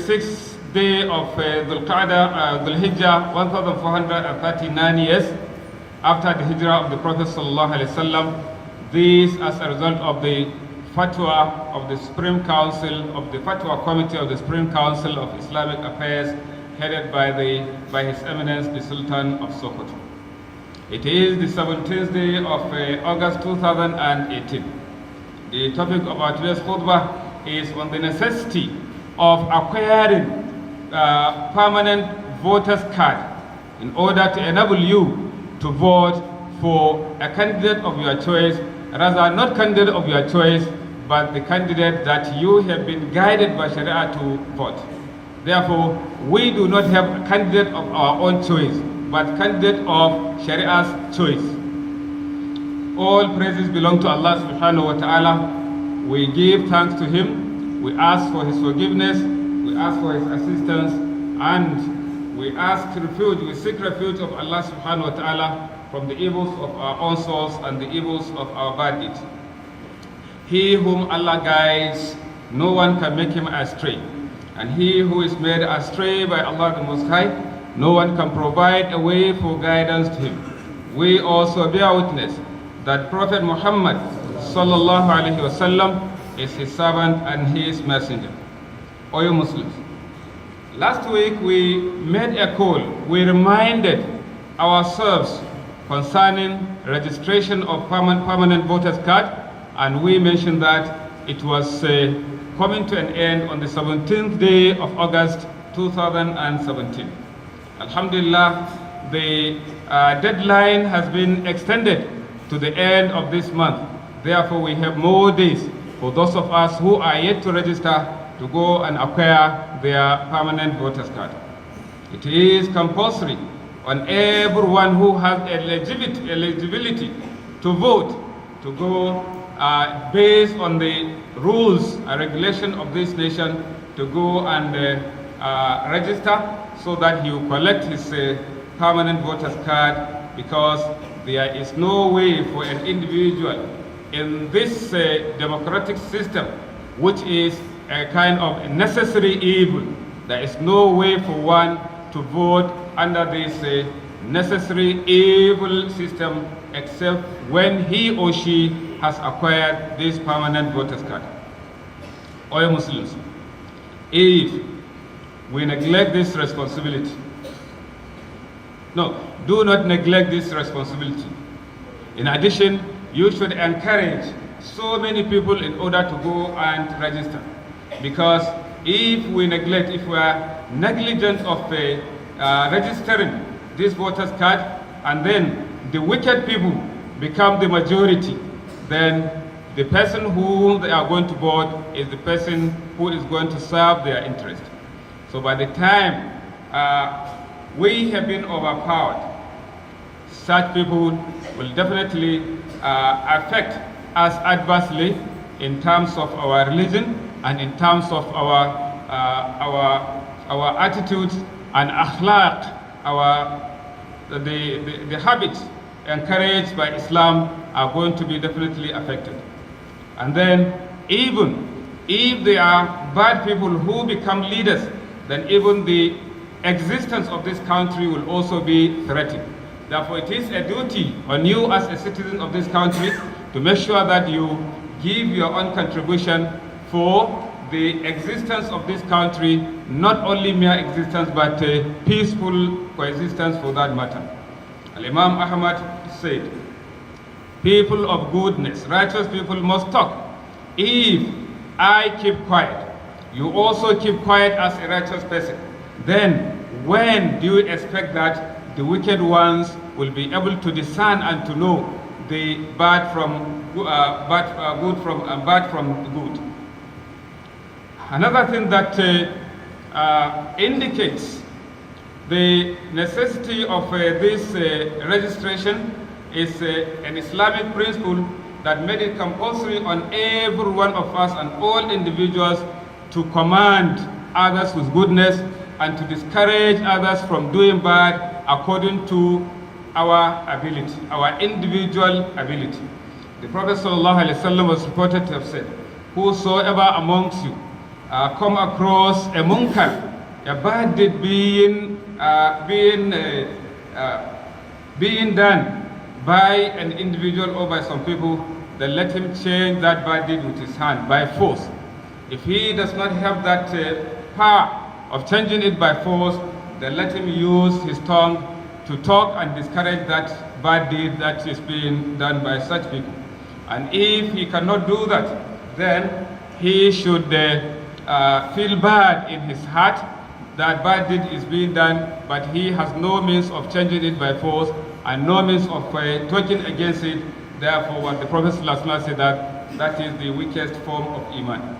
6th day of Dhul Hijjah, 1439 years after the Hijrah of the Prophet ﷺ. This as a result of the fatwa of the Supreme Council, of the Fatwa Committee of the Supreme Council of Islamic Affairs, headed by His Eminence the Sultan of Sokoto. It is the 17th day of August 2018. The topic of our today's khutbah is on the necessity of acquiring permanent voters card in order to enable you to vote for a candidate of your choice, rather not candidate of your choice, but the candidate that you have been guided by Sharia to vote. Therefore, we do not have a candidate of our own choice, but candidate of Sharia's choice. All praises belong to Allah subhanahu wa ta'ala. We give thanks to Him. We ask for His forgiveness. We ask for His assistance. And we ask refuge, we seek refuge of Allah subhanahu wa ta'ala from the evils of our own souls and the evils of our bad deeds. He whom Allah guides, no one can make him astray. And he who is made astray by Allah the Most High, no one can provide a way for guidance to him. We also bear witness that Prophet Muhammad sallallahu alaihi wasallam is his servant and his messenger. O you Muslims, last week we made a call. We reminded ourselves concerning registration of permanent voters card, and we mentioned that it was coming to an end on the 17th day of August 2017. Alhamdulillah, the deadline has been extended to the end of this month. Therefore, we have more days for those of us who are yet to register to go and acquire their permanent voters card. It is compulsory on everyone who has eligibility to vote to go based on the rules and regulation of this nation, to go and register so that he will collect his permanent voters card, because there is no way for an individual in this democratic system, which is a kind of necessary evil. There is no way for one to vote under this necessary evil system except when he or she has acquired this permanent voters card. All Muslims, if we neglect this responsibility, no, do not neglect this responsibility. In addition, you should encourage so many people in order to go and register. Because if we neglect, if we are negligent of registering this voters card, and then the wicked people become the majority, then the person who they are going to vote is the person who is going to serve their interest. So by the time we have been overpowered, such people will definitely affect us adversely in terms of our religion and in terms of our attitudes and akhlaq, the habits encouraged by Islam are going to be definitely affected. And then even if there are bad people who become leaders, then even the existence of this country will also be threatened. Therefore, it is a duty on you as a citizen of this country to make sure that you give your own contribution for the existence of this country, not only mere existence, but peaceful coexistence for that matter. Al-Imam Ahmad said, people of goodness, righteous people must talk. If I keep quiet, you also keep quiet as a righteous person. Then when do you expect that the wicked ones will be able to discern and to know the bad from good? Another thing that indicates the necessity of this registration is an Islamic principle that made it compulsory on every one of us and all individuals to command others with goodness and to discourage others from doing bad according to our ability, our individual ability. The Prophet ﷺ was reported to have said, whosoever amongst you come across a munkar, a bad deed being done by an individual or by some people, then let him change that bad deed with his hand by force. If he does not have that power of changing it by force, then let him use his tongue to talk and discourage that bad deed that is being done by such people. And if he cannot do that, then he should feel bad in his heart that bad deed is being done, but he has no means of changing it by force and no means of talking against it. Therefore, what the Prophet ﷺ said, that is the weakest form of Iman.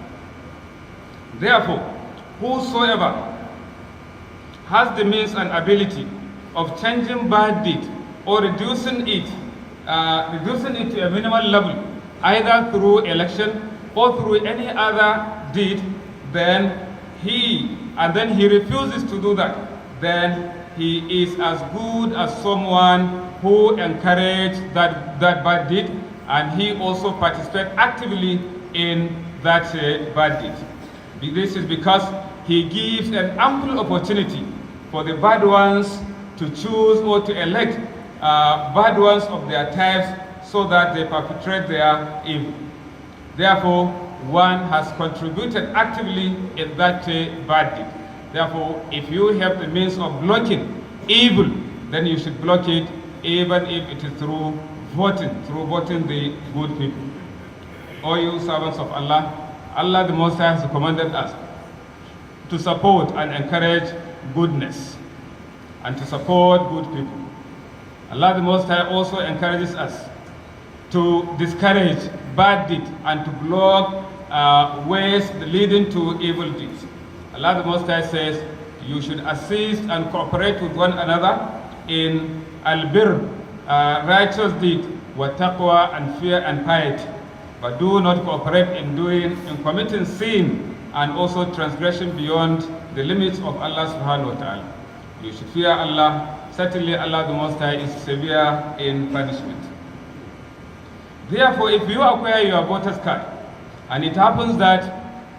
Therefore, whosoever has the means and ability of changing bad deed or reducing it to a minimal level, either through election or through any other deed, then he refuses to do that, then he is as good as someone who encouraged that bad deed, and he also participates actively in that bad deed. This is because he gives an ample opportunity for the bad ones to choose or to elect bad ones of their types so that they perpetrate their evil. Therefore, one has contributed actively in that bad deed. Therefore, if you have the means of blocking evil, then you should block it, even if it is through voting the good people. O you servants of Allah, Allah the Most High has commanded us to support and encourage goodness and to support good people. Allah the Most High also encourages us to discourage bad deeds and to block ways leading to evil deeds. Allah the Most High says you should assist and cooperate with one another in al-birr, righteous deed, wa taqwa, and fear and piety. But do not cooperate in committing sin and also transgression beyond the limits of Allah subhanahu wa ta'ala. You should fear Allah. Certainly Allah the Most High is severe in punishment. Therefore, if you acquire your voter's card, and it happens that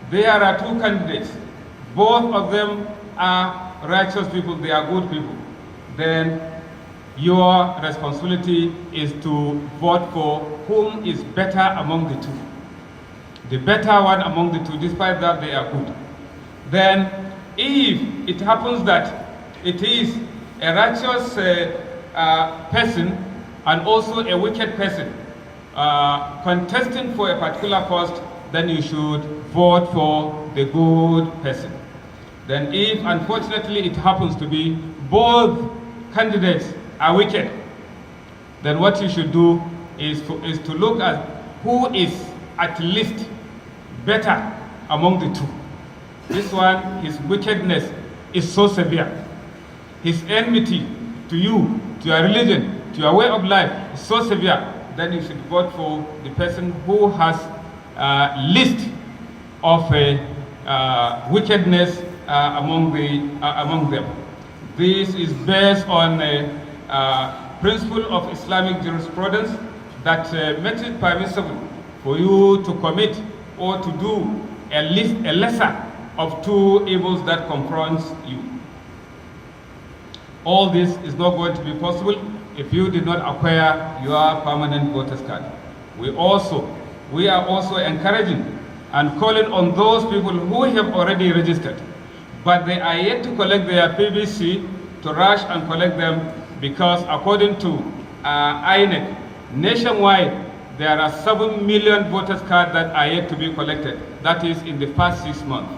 there are two candidates, both of them are righteous people, they are good people, then your responsibility is to vote for whom is better among the two. The better one among the two, despite that they are good. Then, if it happens that it is a righteous person and also a wicked person contesting for a particular post, then you should vote for the good person. Then if unfortunately it happens to be both candidates are wicked, then what you should do is to look at who is at least better among the two. This one, his wickedness is so severe. His enmity to you, to your religion, to your way of life is so severe. Then you should vote for the person who has least of wickedness among them. This is based on a principle of Islamic jurisprudence that makes it permissible for you to commit or to do a lesser of two evils that confronts you. All this is not going to be possible if you did not acquire your permanent voter's card. We are also encouraging and calling on those people who have already registered, but they are yet to collect their PVC, to rush and collect them, because according to INEC, nationwide, there are 7 million voters cards that are yet to be collected. That is in the past 6 months.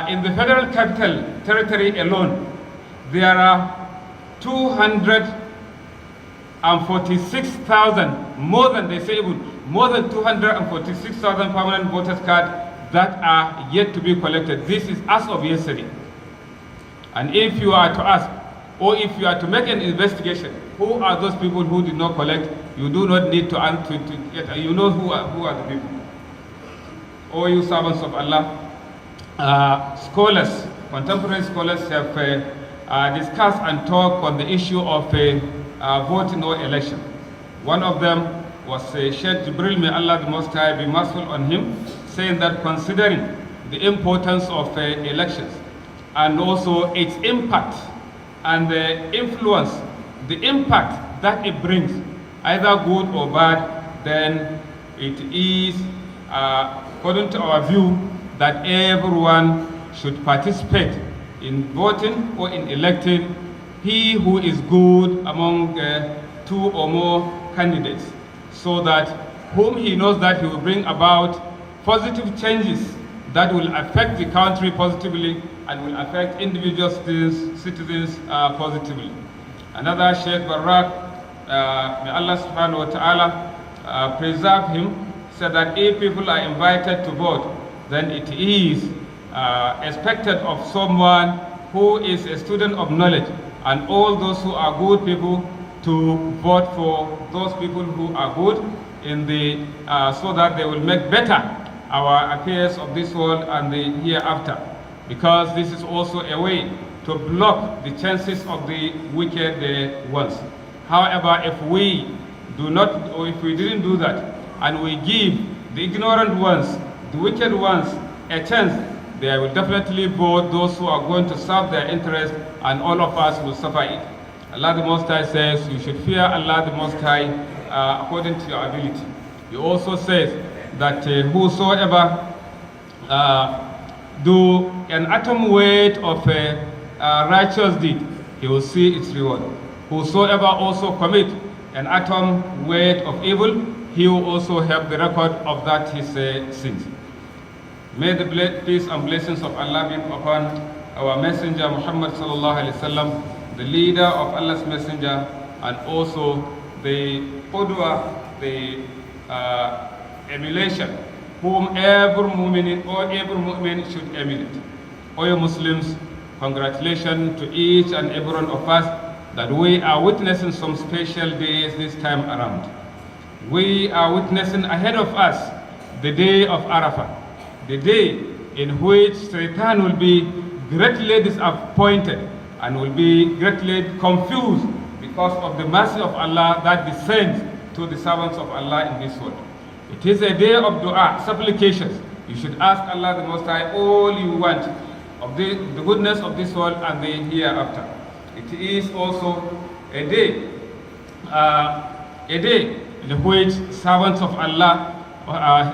In the Federal Capital Territory alone, there are 246,000, more than 246,000 permanent voters cards that are yet to be collected. This is as of yesterday. And if you are to ask, or if you are to make an investigation, who are those people who did not collect, you do not need to answer, you know who are the people. O you servants of Allah, scholars, contemporary scholars have discussed and talked on the issue of voting or election. One of them was Sheikh, may Allah the Most High be merciful on him, saying that considering the importance of elections and also its impact and the influence, the impact that it brings, either good or bad, then it is, according to our view, that everyone should participate in voting or in electing he who is good among two or more candidates, so that whom he knows that he will bring about positive changes that will affect the country positively and will affect individual citizens positively. Another Sheikh Barak, may Allah subhanahu wa ta'ala preserve him, said that if people are invited to vote, then it is expected of someone who is a student of knowledge and all those who are good people to vote for those people who are good in the, so that they will make better our affairs of this world and the hereafter. Because this is also a way to block the chances of the wicked ones. However, if we do not, or if we didn't do that, and we give the ignorant ones, the wicked ones, a chance, they will definitely vote those who are going to serve their interest, and all of us will suffer it. Allah the Most High says, you should fear Allah the Most High according to your ability. He also says that whosoever do an atom weight of a righteous deed, he will see its reward. Whosoever also commit an atom weight of evil, he will also have the record of that his sins. May the peace and blessings of Allah be upon our messenger Muhammad sallallahu alaihi wasallam, the leader of Allah's messenger, and also the qudwa, the emulation, whom every mu'min should emulate. O you Muslims, congratulations to each and every one of us that we are witnessing some special days this time around. We are witnessing ahead of us the day of Arafah, the day in which Satan will be greatly disappointed and will be greatly confused because of the mercy of Allah that descends to the servants of Allah in this world. It is a day of dua, supplications. You should ask Allah the Most High all you want of the goodness of this world and the hereafter. It is also a day in which servants of Allah,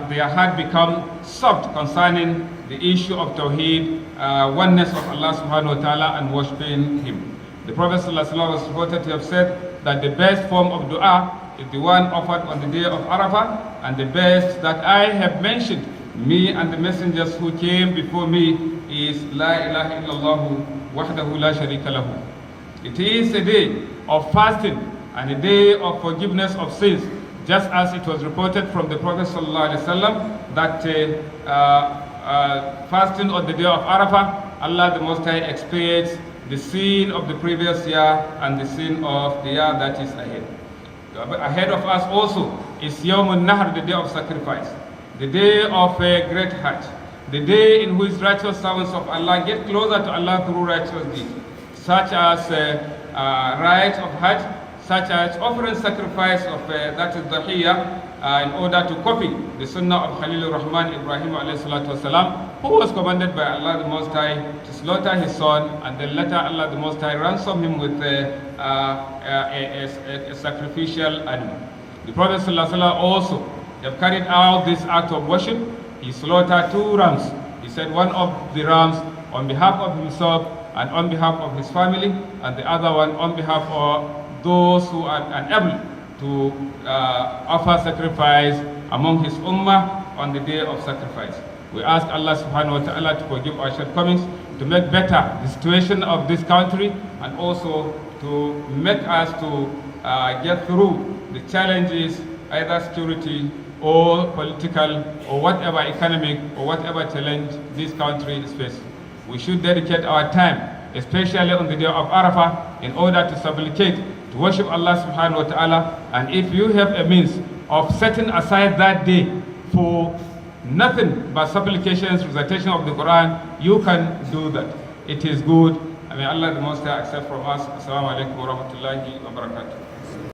their heart become soft concerning the issue of Tawheed, oneness of Allah subhanahu wa ta'ala, and worshipping Him. The Prophet ﷺ was reported to have said that the best form of dua is the one offered on the day of Arafah, and the best that I have mentioned, me and the messengers who came before me, is La ilaha illallah wahdahu la sharika lahu. It is a day of fasting and a day of forgiveness of sins, just as it was reported from the Prophet ﷺ that fasting on the day of Arafah, Allah the Most High expiates the sin of the previous year and the sin of the year that is ahead. Ahead of us also is Yawmun Nahr, the day of sacrifice, the day of a great Hajj, the day in which righteous servants of Allah get closer to Allah through righteous deeds, such as rites of Hajj, such as offering sacrifice of that is Dahiyya, in order to copy the Sunnah of Khalil Rahman Ibrahim alayhi salatu wasalam, who was commanded by Allah the Most High to slaughter his son, and then later Allah the Most High ransom him with a sacrificial animal. The Prophet ﷺ also have carried out this act of worship. He slaughtered 2 rams. He said one of the rams on behalf of himself and on behalf of his family, and the other one on behalf of those who are unable to offer sacrifice among his ummah on the day of sacrifice. We ask Allah subhanahu wa ta'ala to forgive our shortcomings, to make better the situation of this country, and also to make us to get through the challenges, either security or political or whatever economic or whatever challenge this country is facing. We should dedicate our time, especially on the day of Arafah, in order to supplicate, to worship Allah subhanahu wa ta'ala. And if you have a means of setting aside that day for nothing but supplications, recitation of the Quran, you can do that. It is good. May Allah the Most High accept from us. Assalamu alaikum wa rahmatullahi wa barakatuh.